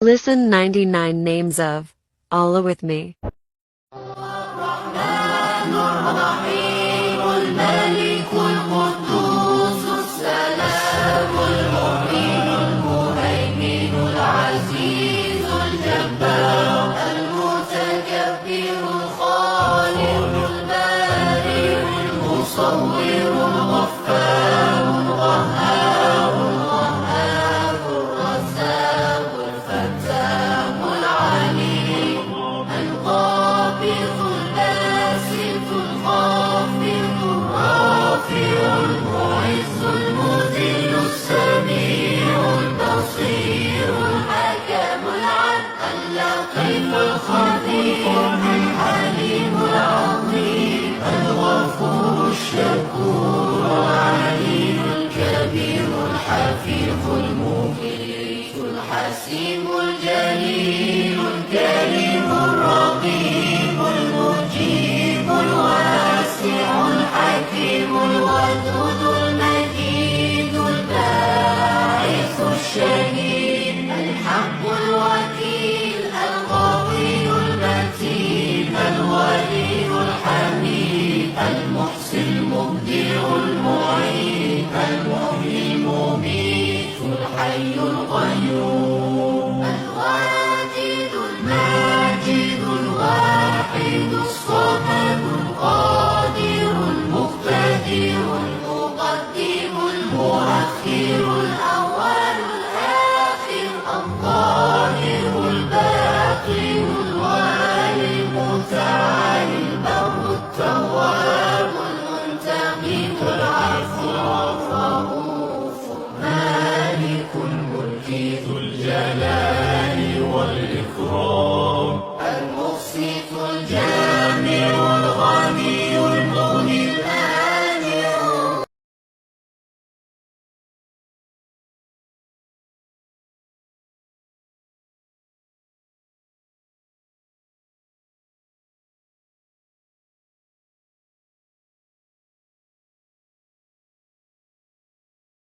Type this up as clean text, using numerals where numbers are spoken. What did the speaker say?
Listen 99 names of Allah with me. الرحمن الرحيم الملك القدوس السلام المؤمن المهيمن العزيز الجبار المتكبر الخالق البارئ المصور الغفار القهار الوهاب الرزاق الفتاح العليم القابض الباسط الخافض الرافع المعز المذل السميع البصير الحكم العدل اللطيف الخبير الحليم العظيم الغفور الشكور العليم الكبير الحفيظ المغيث الحسيب الجليل الكريم الرقيب المجيب الواسع الحكيم الودود المجيد الباعث الشهيد الحق الوكيل القوي المتين الولي الحميد المحسن المبدع المعيد المحيي المميت الحي القيوم الواجد الماجد الواحد الصمد القادر المقتدر المقدم المؤخر الأول الآخر الظاهر الباطن